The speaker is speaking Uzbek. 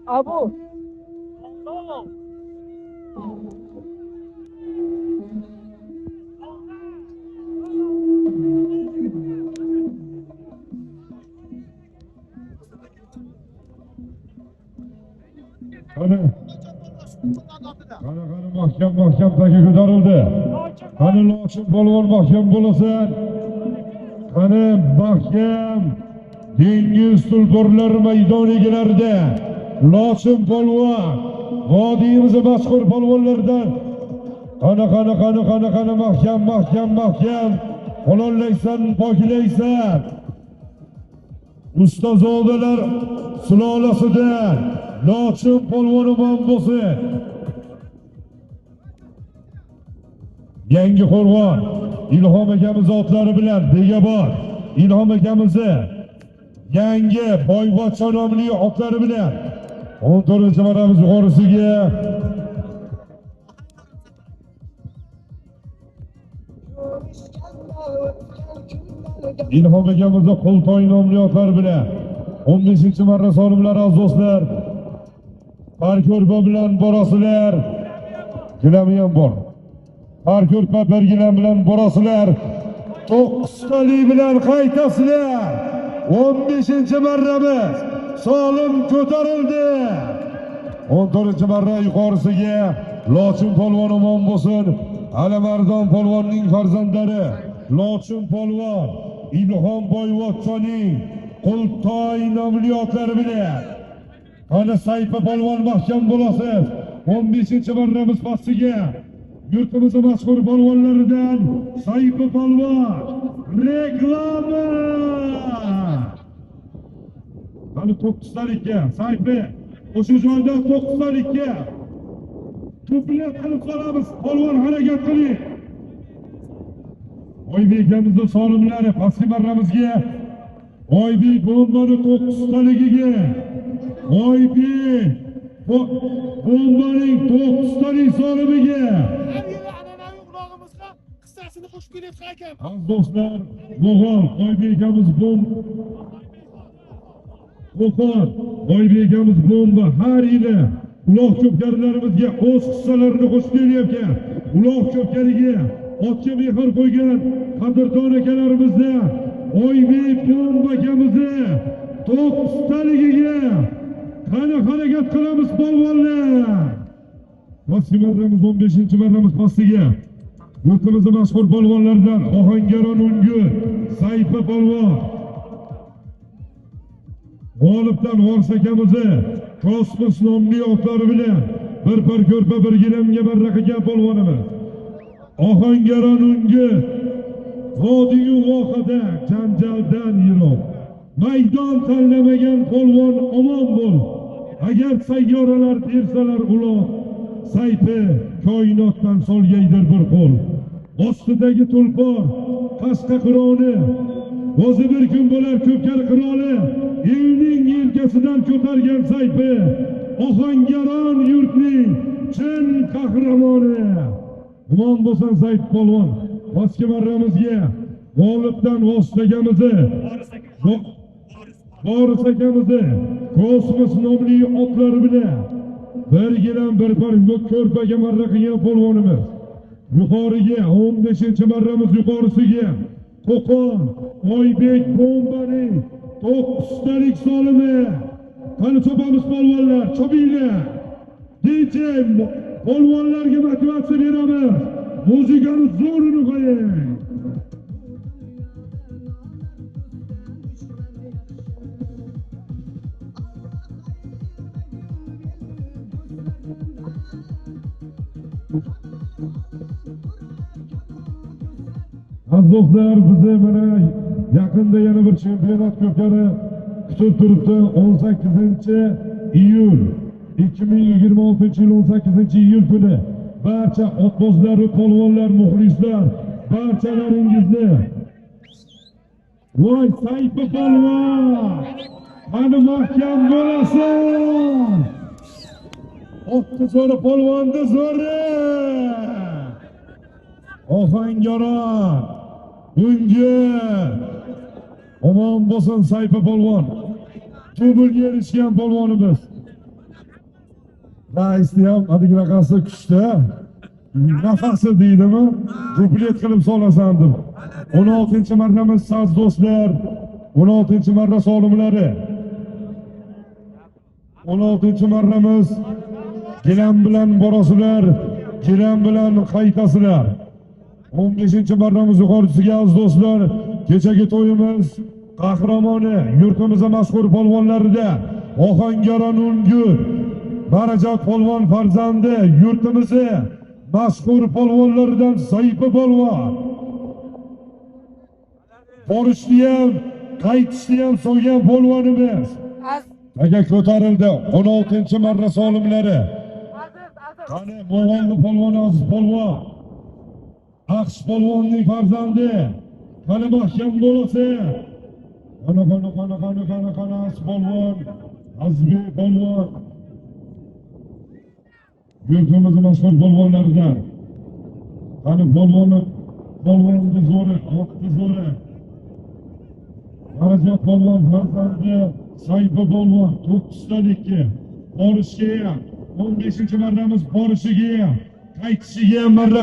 Abu. Qani mahkam tagiga ko'tarildi. Qani Lochin polvon mahkam bo'lasan. Qani mahkam dengiz tulporlar maydonigalarida Lochin polvon vodiyimiz mashhur polvonlardan qani mahkam qulollaysan, poklaysan. Ustozodalar sulolasidan Lochin polvoni bo'lsin. Yangi Qo'rg'on Ilhom akamiz otlari bilan Begabor Ilhom akamizni yangi Boyvachcha nomli otlari bilan 14-marramiz yuqorisiga Ilhom akamizni Qo'ltoy nomli otlari bilan 15-marra solimlar aziz do'stlar. Parko'rpa bilan borasizlar. Gilami ham bor. Parko'rpa bergilan bilan borasizlar. 9talik bilan qaytasizlar. 15-marramiz solim ko'tarildi. 14-marra yuqorisiga Lochin polvon omon bo'lsin. Alimardon polvonning farzandlari Lochin polvon Ilhom Boyvachchaning Qo'ltoy nomli otlari bilan ana Sayfa polvon mahkam bo'lasiz. 15-marramiz pastiga yurtimiz mashhur polvonlaridan Sayfa polvon reklama. Qani 9talikka Sayfa o'sha joyda 9talikka to'plab qilib qolamiz. Polvon harakat qiling. Oybek akamizning solimlari pastki marramizga Oybek bombani 9taligiga Oybek bombaning 9talik solimiga qissasini qo'shib kelayotgan akam. Aziz do'stlar, Bo'g'on Oybek akamiz Oybek akamiz bomba har yili uloq cho'pkarlarimizga o'z hissalarini qo'shib kelayotgan. Uloq cho'pkariga otga mehr qo'ygan qadrdon akalarimizda Oybek bomba akamizni 9taligiga qani harakat qilamiz polvonlar. Marramiz 15-marramiz pastiga yurtimizning mashhur polvonlaridan Ohangaron ungi Sayfa polvon g'olibdan Vors akamizni Kosmos nomli otlari bilan bir ko'rpa bir gilamga barra qilgan polvonimiz Ohangaron ungi vodiy vohada janjaldan yiroq maydon tanlamagan polvon omon bo'l. Agar sayyoralar tersalar uloq Sayfa koinotdan solgaydir bir qo'l. Ostidagi tulpor qashqa qironi o'zi bir kun bo'lar ko'pkar qiroli elning yelkasidan ko'targan Sayfa Ohangaron yurtning chin qahramoni. Omon bo'lsin Sayfa polvon. Pastki marramizga g'olibdan vositagamizni Boris akamizni Kosmos nomli otlari bilan bir gilam bir ko'rpaga marra qilgan polvonimiz yuqoriga 15-marramiz yuqorisiga Qo'qon Oybek bombaning 9talik solimi. Qani chopamiz polvonlar, chopinglar. DJ polvonlarga motivatsiya beramiz. Muzikani zo'rini qo'ying. Aziz do'stlar, bizni mana yaqinda yana bir chempionat ko'pkari kutib turibdi. 18-iyul 2026-yil 18-iyul kuni barcha otbozlar, polvonlar, muxlislar barchalaringizni voy Sayfa polvon qani mahkam bo'lasan. Otni zo'ri polvonni zo'ri. Ohangaron unga omon bo'lsin Sayfa polvon. Kubulga erishgan polvonimiz. Raisni ham adigraqasi kuchda. Nafasi deydimi? Duplet qilib solasan deb. 16-marramiz saz do'stlar. 16-marra solimlari. 16-marramiz gilam bilan borasizlar, gilam bilan qaytasizlar. 15-marramiz yuqorisiga aziz do'stlar, kechagi to'yimiz qahramoni, yurtimiz mashhur polvonlarida Ohangaron Ungur, Barajat polvon farzandi, yurtimiz mashhur polvonlaridan Sayfi polvon. Borishni ham, qaytishni ham so'ygan polvonimiz. Aka ko'tarildi 16-marra solimlari. Qani Mo'g'olli polvon Aziz polvon. Aqsh polvonning farzandi. Qani mahkam bo'lsa. Qani Aziz polvon, Azizbek polvon. Yurtimiz mashhur polvonlaridan. Qani polvonni zo'ri, otni zo'ri. Barajat polvon farzandi Sayfi polvon 9talikka borishga ham 15-marramiz borishiga ham qaytishiga ham marra